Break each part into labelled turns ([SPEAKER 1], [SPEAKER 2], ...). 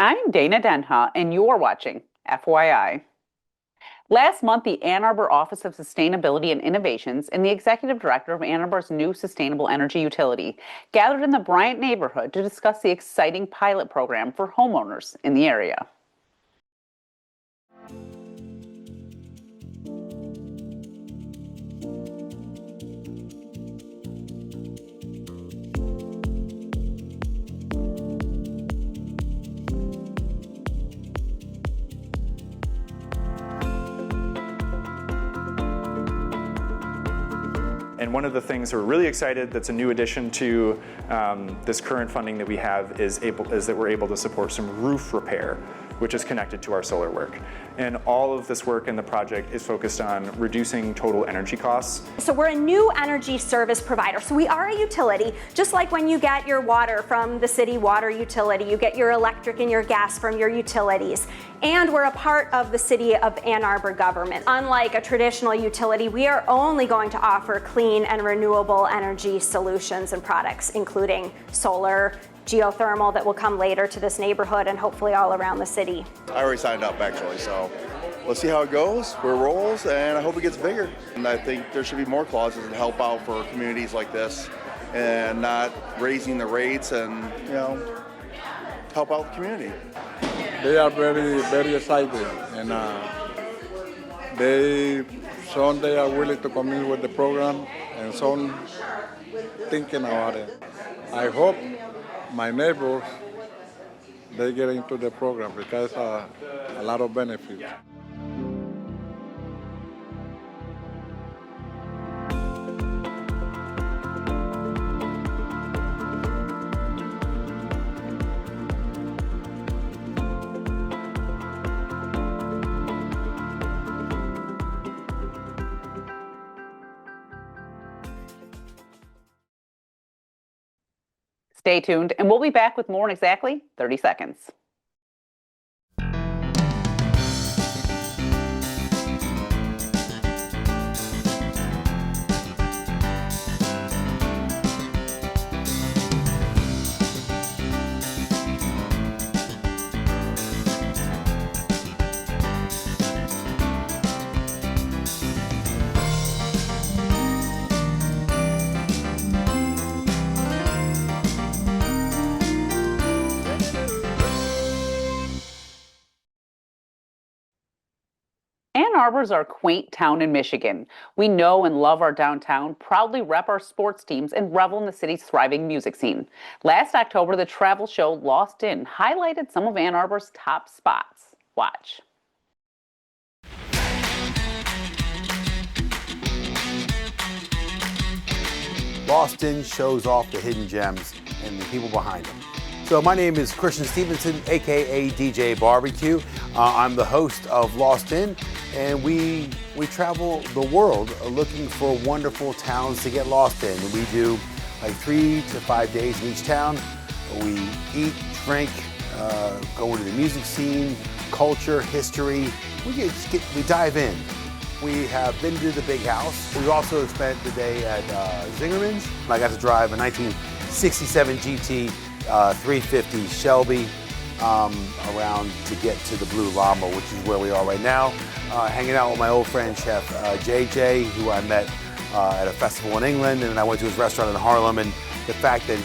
[SPEAKER 1] I'm Dana Denha, and you're watching FYI. Last month, the Ann Arbor Office of Sustainability and Innovations and the executive director of Ann Arbor's new sustainable energy utility gathered in the Bryant neighborhood to discuss the exciting pilot program for homeowners in the area.
[SPEAKER 2] And one of the things we're really excited that's a new addition to this current funding that we have is that we're able to support some roof repair, which is connected to our solar work. And all of this work in the project is focused on reducing total energy costs.
[SPEAKER 3] So we're a new energy service provider. So we are a utility, just like when you get your water from the city water utility, you get your electric and your gas from your utilities. And we're a part of the city of Ann Arbor government. Unlike a traditional utility, we are only going to offer clean and renewable energy solutions and products, including solar, geothermal that will come later to this neighborhood and hopefully all around the city.
[SPEAKER 4] I already signed up actually, so let's see how it goes, where it rolls, and I hope it gets bigger. And I think there should be more clauses that help out for communities like this and not raising the rates and, help out the community.
[SPEAKER 5] They are very excited, and some they are willing to come in with the program, and some thinking about it. I hope my neighbors, they get into the program because a lot of benefits.
[SPEAKER 1] Stay tuned, and we'll be back with more in exactly 30 seconds. Ann Arbor is our quaint town in Michigan. We know and love our downtown, proudly rep our sports teams, and revel in the city's thriving music scene. Last October, the travel show Lost In highlighted some of Ann Arbor's top spots. Watch.
[SPEAKER 6] Lost In shows off the hidden gems and the people behind them. So my name is Christian Stevenson, aka DJ Barbecue. I'm the host of Lost In, and we travel the world looking for wonderful towns to get lost in. We do like 3 to 5 days in each town. We eat, drink, go into the music scene, culture, history. We dive in. We have been to the Big House. We've also spent the day at Zingerman's. I got to drive a 1967 GT 350 Shelby around to get to the Blue Llama, which is where we are right now. Hanging out with my old friend Chef JJ, who I met at a festival in England, and I went to his restaurant in Harlem. And the fact that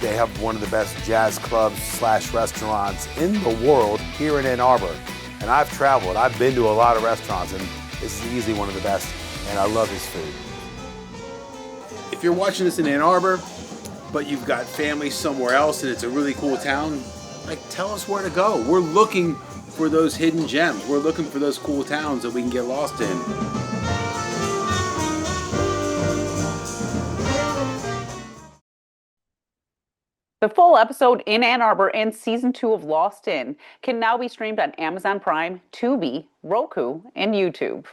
[SPEAKER 6] they have one of the best jazz clubs / restaurants in the world here in Ann Arbor. And I've traveled, I've been to a lot of restaurants, and this is easily one of the best, and I love his food.
[SPEAKER 7] If you're watching this in Ann Arbor, but you've got family somewhere else and it's a really cool town, tell us where to go. We're looking for those hidden gems. We're looking for those cool towns that we can get lost in.
[SPEAKER 1] The full episode in Ann Arbor and season 2 of Lost In can now be streamed on Amazon Prime, Tubi, Roku, and YouTube.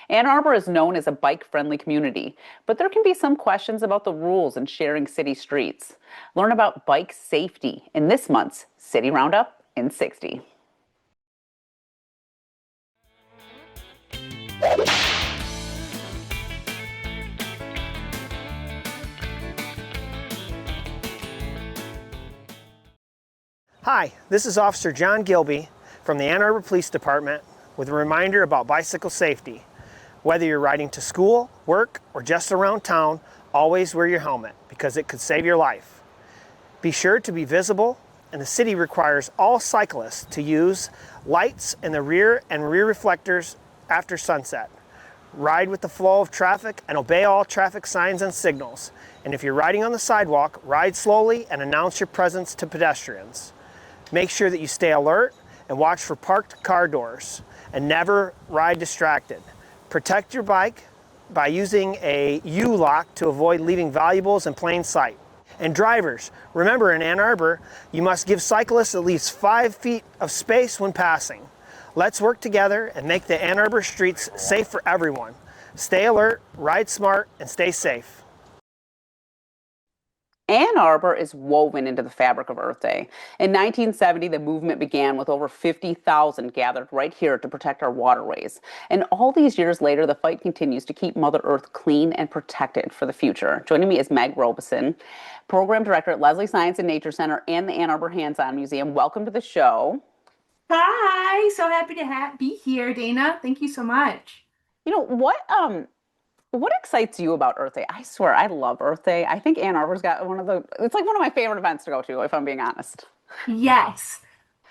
[SPEAKER 1] Ann Arbor is known as a bike-friendly community, but there can be some questions about the rules in sharing city streets. Learn about bike safety in this month's City Roundup in 60.
[SPEAKER 8] Hi, this is Officer John Gilby from the Ann Arbor Police Department with a reminder about bicycle safety. Whether you're riding to school, work, or just around town, always wear your helmet because it could save your life. Be sure to be visible, and the city requires all cyclists to use lights in the rear and rear reflectors after sunset. Ride with the flow of traffic and obey all traffic signs and signals. And if you're riding on the sidewalk, ride slowly and announce your presence to pedestrians. Make sure that you stay alert and watch for parked car doors, and never ride distracted. Protect your bike by using a U-lock to avoid leaving valuables in plain sight. And drivers, remember in Ann Arbor, you must give cyclists at least 5 feet of space when passing. Let's work together and make the Ann Arbor streets safe for everyone. Stay alert, ride smart, and stay safe.
[SPEAKER 1] Ann Arbor is woven into the fabric of Earth Day. In 1970, the movement began with over 50,000 gathered right here to protect our waterways. And all these years later, the fight continues to keep Mother Earth clean and protected for the future. Joining me is Meg Robeson, Program Director at LeslieSNC AAHOM and the Ann Arbor Hands-On Museum. Welcome to the show.
[SPEAKER 9] Hi, so happy to be here, Dana. Thank you so much.
[SPEAKER 1] You know, what excites you about Earth Day? I swear, I love Earth Day. I think Ann Arbor's got it's like one of my favorite events to go to, if I'm being honest.
[SPEAKER 9] Yes,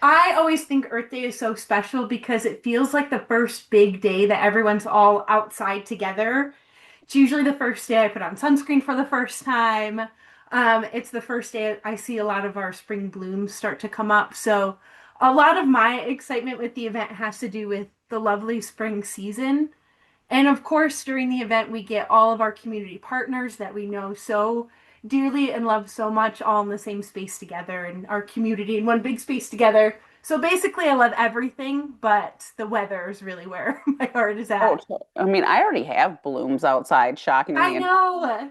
[SPEAKER 9] I always think Earth Day is so special because it feels like the first big day that everyone's all outside together. It's usually the first day I put on sunscreen for the first time. It's the first day I see a lot of our spring blooms start to come up. So a lot of my excitement with the event has to do with the lovely spring season. And of course, during the event, we get all of our community partners that we know so dearly and love so much all in the same space together, and our community in one big space together. So basically, I love everything, but the weather is really where my heart is at.
[SPEAKER 1] Oh, I mean, I already have blooms outside, shockingly.
[SPEAKER 9] I know.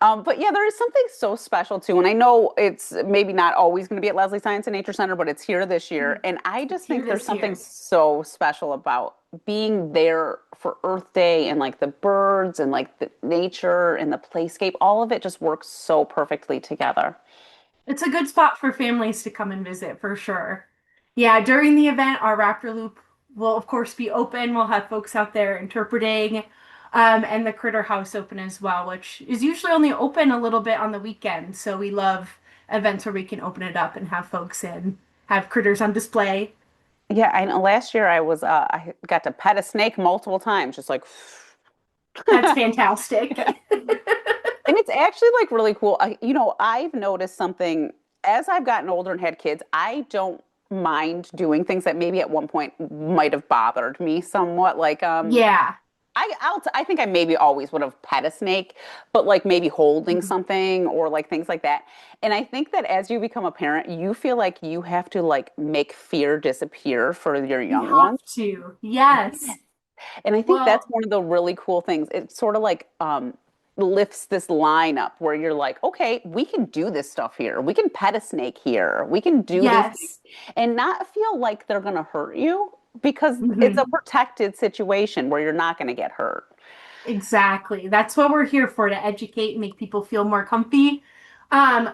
[SPEAKER 1] But yeah, there is something so special too. And I know it's maybe not always going to be at Leslie Science and Nature Center, but it's here this year. And I just think there's something so special about being there for Earth Day, and like the birds and like the nature and the playscape. All of it just works so perfectly together.
[SPEAKER 9] It's a good spot for families to come and visit for sure. Yeah, during the event, our Raptor Loop will, of course, be open. We'll have folks out there interpreting, and the Critter House open as well, which is usually only open a little bit on the weekend. So we love events where we can open it up and have folks in, have critters on display.
[SPEAKER 1] Yeah, I know. Last year I got to pet a snake multiple times, just like.
[SPEAKER 9] That's fantastic.
[SPEAKER 1] And it's actually like really cool. I've noticed something as I've gotten older and had kids. I don't mind doing things that maybe at one point might have bothered me somewhat. Like,
[SPEAKER 9] yeah.
[SPEAKER 1] I think I maybe always would have pet a snake, but like maybe holding something or like things like that. And I think that as you become a parent, you feel like you have to like make fear disappear for your young ones.
[SPEAKER 9] To. Yes.
[SPEAKER 1] And I think that's one of the really cool things. It sort of like lifts this line up where you're like, okay, we can do this stuff here. We can pet a snake here. We can do these things and not feel like they're going to hurt you, because it's a protected situation where you're not going to get hurt.
[SPEAKER 9] Exactly. That's what we're here for, to educate and make people feel more comfy.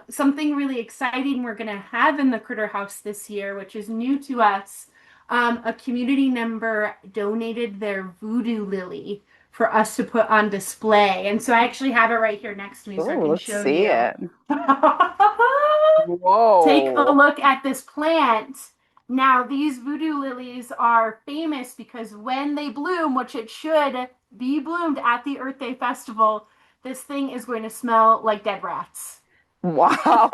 [SPEAKER 9] Something really exciting we're going to have in the Critter House this year, which is new to us. A community member donated their voodoo lily for us to put on display. And so I actually have it right here next to me, so I can show you.
[SPEAKER 1] Let's see it. Whoa.
[SPEAKER 9] Take a look at this plant. Now, these voodoo lilies are famous because when they bloom, which it should be bloomed at the Earth Day Festival, this thing is going to smell like dead rats.
[SPEAKER 1] Wow.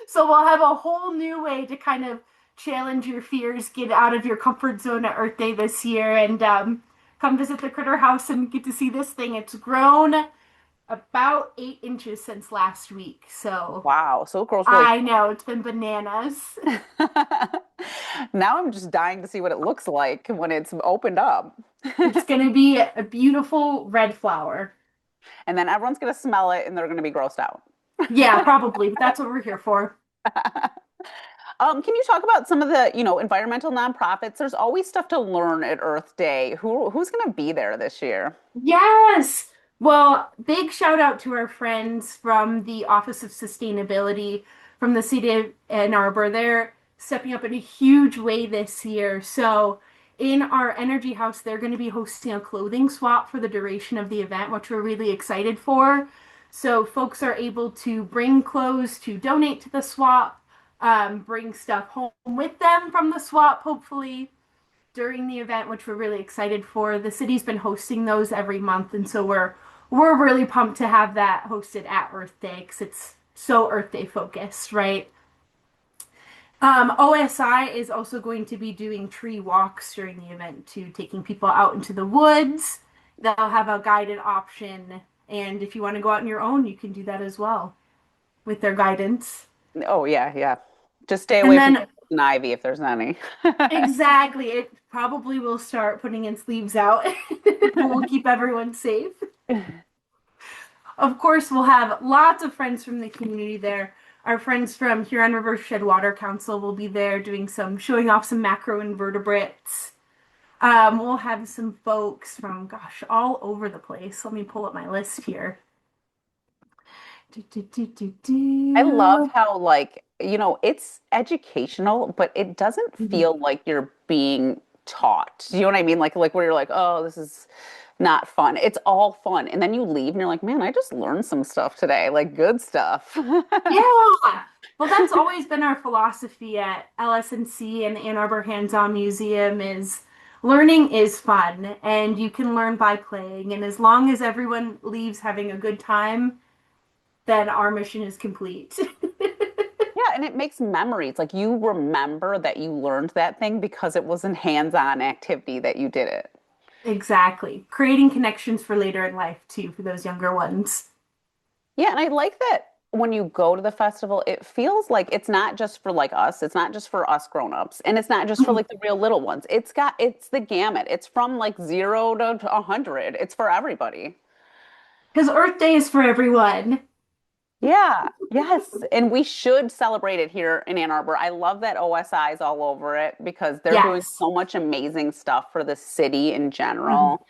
[SPEAKER 9] So we'll have a whole new way to kind of challenge your fears, get out of your comfort zone at Earth Day this year, and come visit the Critter House and get to see this thing. It's grown about 8 inches since last week. So
[SPEAKER 1] wow, so it grows really
[SPEAKER 9] I know, it's been bananas.
[SPEAKER 1] Now I'm just dying to see what it looks like when it's opened up.
[SPEAKER 9] It's going to be a beautiful red flower.
[SPEAKER 1] And then everyone's going to smell it and they're going to be grossed out.
[SPEAKER 9] Yeah, probably, but that's what we're here for.
[SPEAKER 1] Can you talk about some of the, environmental nonprofits? There's always stuff to learn at Earth Day. Who's going to be there this year?
[SPEAKER 9] Yes. Well, big shout out to our friends from the Office of Sustainability from the city of Ann Arbor. They're stepping up in a huge way this year. So, in our Energy House, they're going to be hosting a clothing swap for the duration of the event, which we're really excited for. So, folks are able to bring clothes to donate to the swap, bring stuff home with them from the swap, hopefully during the event, which we're really excited for. The city's been hosting those every month, and so we're really pumped to have that hosted at Earth Day because it's so Earth Day focused, right? OSI is also going to be doing tree walks during the event too, taking people out into the woods. They'll have a guided option, and if you want to go out on your own, you can do that as well with their guidance.
[SPEAKER 1] Oh yeah, yeah. Just stay
[SPEAKER 9] And
[SPEAKER 1] away from
[SPEAKER 9] then
[SPEAKER 1] an ivy if there's any.
[SPEAKER 9] exactly, it probably will start putting its leaves out. We'll keep everyone safe. Of course, we'll have lots of friends from the community there. Our friends from Huron Rivershed Water Council will be there doing showing off some macroinvertebrates. We'll have some folks from, gosh, all over the place. Let me pull up my list here.
[SPEAKER 1] I love how, like, it's educational, but it doesn't feel like you're being taught. You know what I mean? Like where you're like, oh, this is not fun. It's all fun. And then you leave and you're like, man, I just learned some stuff today, like good stuff.
[SPEAKER 9] Yeah. Well, that's always been our philosophy at LSNC and the Ann Arbor Hands-On Museum is learning is fun and you can learn by playing. And as long as everyone leaves having a good time, then our mission is complete.
[SPEAKER 1] Yeah, and it makes memories. Like you remember that you learned that thing because it was a hands-on activity that you did it.
[SPEAKER 9] Exactly. Creating connections for later in life too, for those younger ones.
[SPEAKER 1] Yeah, and I like that when you go to the festival, it feels like it's not just for like us, it's not just for us grown-ups, and it's not just for like the real little ones. It's the gamut. It's from like 0 to 100. It's for everybody.
[SPEAKER 9] Because Earth Day is for everyone.
[SPEAKER 1] Yeah, yes. And we should celebrate it here in Ann Arbor. I love that OSI is all over it because they're doing
[SPEAKER 9] Yes.
[SPEAKER 1] so much amazing stuff for the city in
[SPEAKER 9] Mhm.
[SPEAKER 1] general.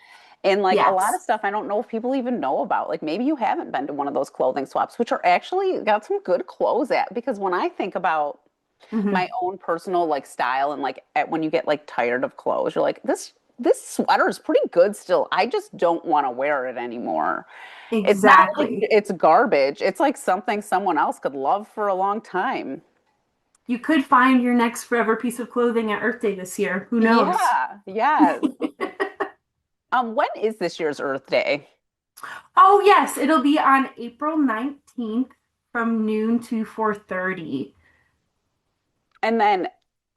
[SPEAKER 1] And like a lot of
[SPEAKER 9] Yes.
[SPEAKER 1] stuff I don't know if people even know about. Like maybe you haven't been to one of those clothing swaps, which are actually got some good clothes at. Because when I think about
[SPEAKER 9] Hmm.
[SPEAKER 1] my own personal like style and like when you get like tired of clothes, you're like, this sweater is pretty good still. I just don't want to wear it anymore. It's not like
[SPEAKER 9] Exactly.
[SPEAKER 1] it's garbage. It's like something someone else could love for a long time.
[SPEAKER 9] You could find your next forever piece of clothing at Earth Day this year. Who knows?
[SPEAKER 1] Yeah, yes. When is this year's Earth Day?
[SPEAKER 9] Oh, yes, it'll be on April 19th from noon to 4:30.
[SPEAKER 1] And then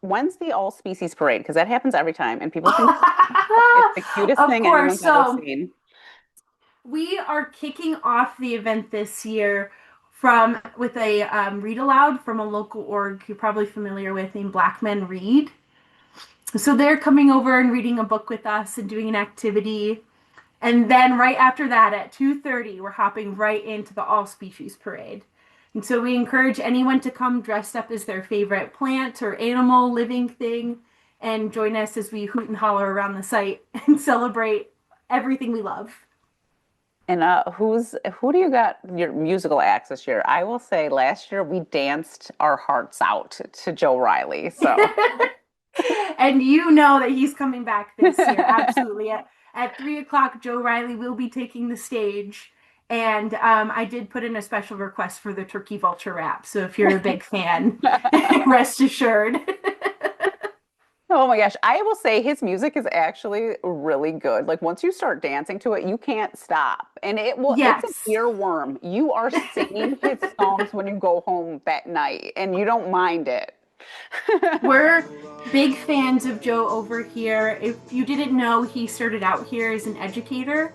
[SPEAKER 1] when's the all species parade? Because that happens every time, and people think it's the cutest
[SPEAKER 9] Of
[SPEAKER 1] thing
[SPEAKER 9] course.
[SPEAKER 1] anyone's ever
[SPEAKER 9] So
[SPEAKER 1] seen.
[SPEAKER 9] we are kicking off the event this year from with a read aloud from a local org you're probably familiar with named Black Men Read. So they're coming over and reading a book with us and doing an activity. And then right after that at 2:30, we're hopping right into the all species parade. And so we encourage anyone to come dressed up as their favorite plant or animal, living thing, and join us as we hoot and holler around the site and celebrate everything we love.
[SPEAKER 1] And who do you got your musical acts this year? I will say last year we danced our hearts out to Joe Riley. So
[SPEAKER 9] And you know that he's coming back this year. Absolutely. At 3 o'clock, Joe Riley will be taking the stage. And I did put in a special request for the Turkey Vulture rap. So if you're a big fan, rest assured.
[SPEAKER 1] oh my gosh, I will say his music is actually really good. Like once you start dancing to it, you can't stop. And it's an
[SPEAKER 9] Yes.
[SPEAKER 1] earworm. You are singing his songs when you go home that night and you don't mind it.
[SPEAKER 9] We're big fans of Joe over here. If you didn't know, he started out here as an educator,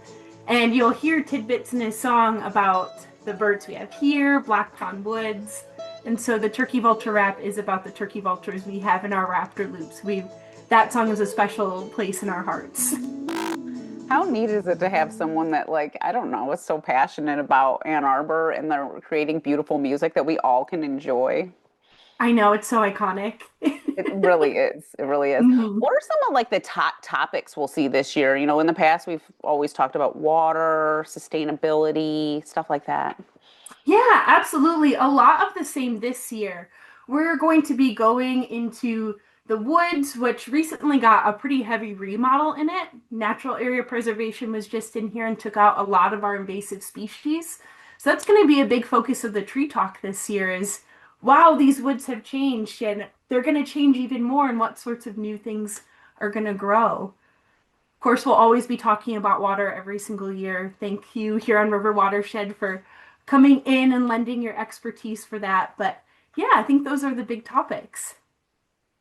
[SPEAKER 9] and you'll hear tidbits in his song about the birds we have here, Black Pond Woods. And so the Turkey Vulture rap is about the turkey vultures we have in our raptor loops. That song is a special place in our hearts.
[SPEAKER 1] How neat is it to have someone that, like, I don't know, is so passionate about Ann Arbor and they're creating beautiful music that we all can enjoy?
[SPEAKER 9] I know, it's so iconic.
[SPEAKER 1] It really is. It really is.
[SPEAKER 9] Mhm.
[SPEAKER 1] What are some of like the top topics we'll see this year? You know, in the past we've always talked about water, sustainability, stuff like that.
[SPEAKER 9] Yeah, absolutely. A lot of the same this year. We're going to be going into the woods, which recently got a pretty heavy remodel in it. Natural area preservation was just in here and took out a lot of our invasive species. So that's going to be a big focus of the tree talk this year is, wow, these woods have changed and they're going to change even more and what sorts of new things are going to grow. Of course, we'll always be talking about water every single year. Thank you, Huron River Watershed, for coming in and lending your expertise for that. But yeah, I think those are the big topics.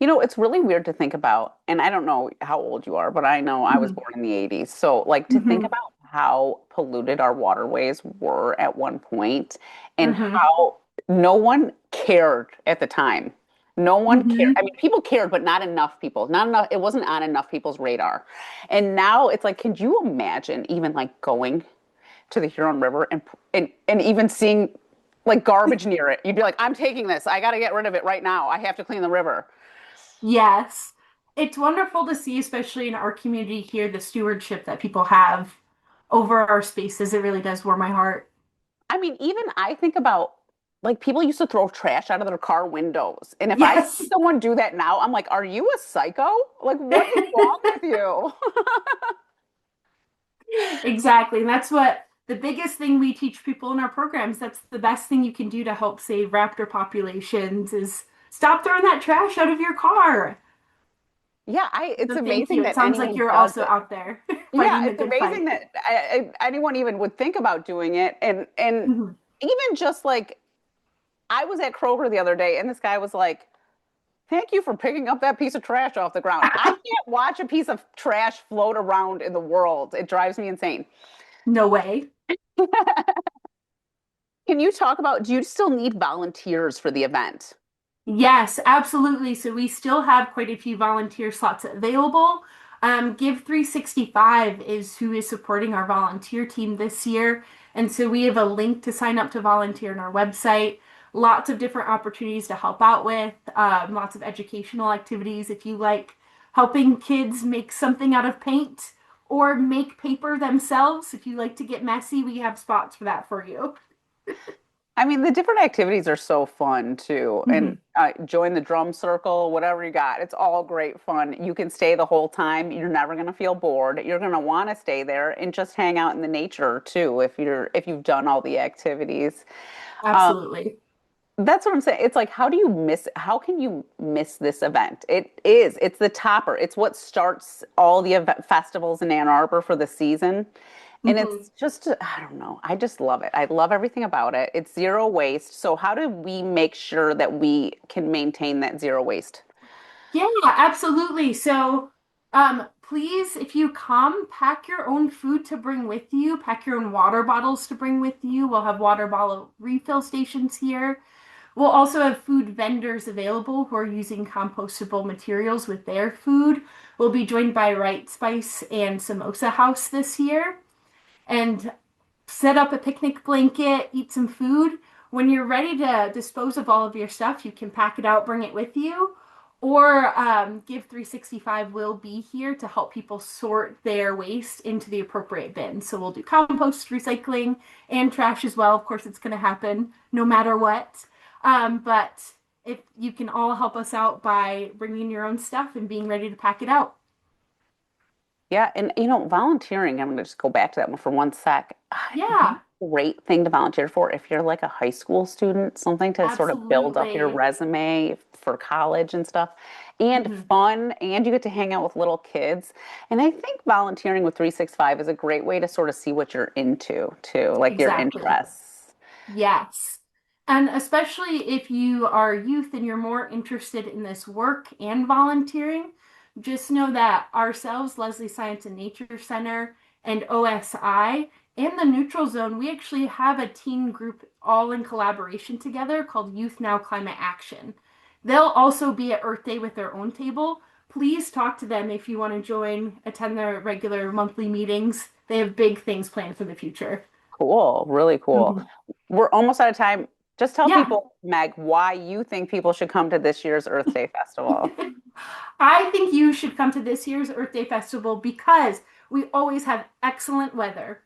[SPEAKER 1] You know, it's really weird to think about, and I don't know how old you are, but I know I was
[SPEAKER 9] Mhm.
[SPEAKER 1] born in the 80s. So, like, to think
[SPEAKER 9] Mhm.
[SPEAKER 1] about how polluted our waterways were at one point and
[SPEAKER 9] Mhm.
[SPEAKER 1] how no one cared at the time. No one cared. I
[SPEAKER 9] Mhm.
[SPEAKER 1] mean, people cared, but not enough people. Not enough. It wasn't on enough people's radar. And now it's like, can you imagine even like going to the Huron River and even seeing like garbage near it? You'd be like, I'm taking this. I got to get rid of it right now. I have to clean the river.
[SPEAKER 9] Yes. It's wonderful to see, especially in our community here, the stewardship that people have over our spaces. It really does warm my heart.
[SPEAKER 1] I mean, even I think about like people used to throw trash out of their car windows. And if I see
[SPEAKER 9] Yes.
[SPEAKER 1] someone do that now, I'm like, are you a psycho? Like, what is wrong with you?
[SPEAKER 9] Exactly. And that's what the biggest thing we teach people in our programs. That's the best thing you can do to help save raptor populations is stop throwing that trash out of your car.
[SPEAKER 1] Yeah, it's
[SPEAKER 9] So thank you.
[SPEAKER 1] amazing
[SPEAKER 9] It
[SPEAKER 1] that
[SPEAKER 9] sounds like
[SPEAKER 1] anyone
[SPEAKER 9] you're
[SPEAKER 1] does
[SPEAKER 9] also
[SPEAKER 1] it.
[SPEAKER 9] out there
[SPEAKER 1] Yeah,
[SPEAKER 9] fighting the
[SPEAKER 1] it's
[SPEAKER 9] good
[SPEAKER 1] amazing
[SPEAKER 9] fight.
[SPEAKER 1] that anyone even would think about doing it. And
[SPEAKER 9] Mhm.
[SPEAKER 1] even just like I was at Kroger the other day and this guy was like, "Thank you for picking up that piece of trash off the ground." I can't watch a piece of trash float around in the world. It drives me insane.
[SPEAKER 9] No way.
[SPEAKER 1] Can you talk about, do you still need volunteers for the event?
[SPEAKER 9] Yes, absolutely. So we still have quite a few volunteer slots available. Give 365 is who is supporting our volunteer team this year. And so we have a link to sign up to volunteer on our website. Lots of different opportunities to help out with, lots of educational activities. If you like helping kids make something out of paint or make paper themselves, if you like to get messy, we have spots for that for you.
[SPEAKER 1] I mean, the different activities are so fun too. And
[SPEAKER 9] Mhm.
[SPEAKER 1] join the drum circle, whatever you got. It's all great fun. You can stay the whole time. You're never going to feel bored. You're going to want to stay there and just hang out in the nature too if you've done all the activities. Um,
[SPEAKER 9] Absolutely.
[SPEAKER 1] that's what I'm saying. It's like, how can you miss this event? It's the topper. It's what starts all the festivals in Ann Arbor for the season. And
[SPEAKER 9] Mhm.
[SPEAKER 1] it's just, I don't know. I just love it. I love everything about it. It's zero waste. So how do we make sure that we can maintain that zero waste?
[SPEAKER 9] Yeah, absolutely. So, please, if you come, pack your own food to bring with you, pack your own water bottles to bring with you. We'll have water bottle refill stations here. We'll also have food vendors available who are using compostable materials with their food. We'll be joined by Right Spice and Samosa House this year. And set up a picnic blanket, eat some food. When you're ready to dispose of all of your stuff, you can pack it out, bring it with you, or Give 365 will be here to help people sort their waste into the appropriate bin. So we'll do compost, recycling, and trash as well. Of course, it's going to happen no matter what. But if you can all help us out by bringing your own stuff and being ready to pack it out.
[SPEAKER 1] Yeah, and volunteering, I'm gonna just go back to that one for one sec. What
[SPEAKER 9] Yeah,
[SPEAKER 1] a great thing to volunteer for if you're like a high school student, something to sort of build up your
[SPEAKER 9] absolutely.
[SPEAKER 1] resume for college and stuff, and
[SPEAKER 9] Mhm.
[SPEAKER 1] fun, and you get to hang out with little kids. And I think volunteering with 365 is a great way to sort of see what you're into too, like your
[SPEAKER 9] Exactly.
[SPEAKER 1] interests.
[SPEAKER 9] Yes. And especially if you are youth and you're more interested in this work and volunteering, just know that ourselves, Leslie Science and Nature Center, and OSI, and the Neutral Zone, we actually have a teen group all in collaboration together called Youth Now Climate Action. They'll also be at Earth Day with their own table. Please talk to them if you want to join, attend their regular monthly meetings. They have big things planned for the future.
[SPEAKER 1] Cool, really cool.
[SPEAKER 9] Mhm.
[SPEAKER 1] We're almost out of time. Just tell
[SPEAKER 9] Yeah.
[SPEAKER 1] people, Meg, why you think people should come to this year's Earth Day Festival.
[SPEAKER 9] I think you should come to this year's Earth Day Festival because we always have excellent weather.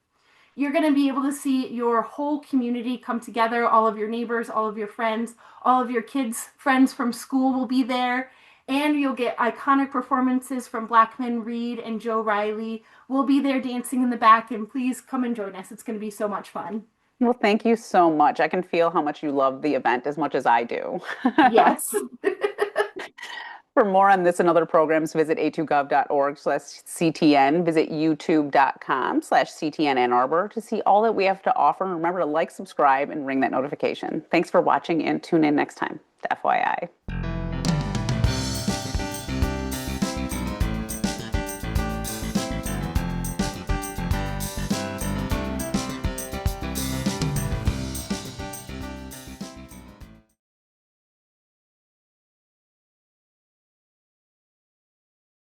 [SPEAKER 9] You're going to be able to see your whole community come together. All of your neighbors, all of your friends, all of your kids' friends from school will be there. And you'll get iconic performances from Blackman Reed and Joe Riley. We'll be there dancing in the back, and please come and join us. It's going to be so much fun.
[SPEAKER 1] Well, thank you so much. I can feel how much you love the event as much as I do.
[SPEAKER 9] Yes.
[SPEAKER 1] For more on this and other programs, visit a2gov.org/CTN. Visit youtube.com/CTN Ann Arbor to see all that we have to offer. And remember to like, subscribe, and ring that notification. Thanks for watching and tune in next time to FYI.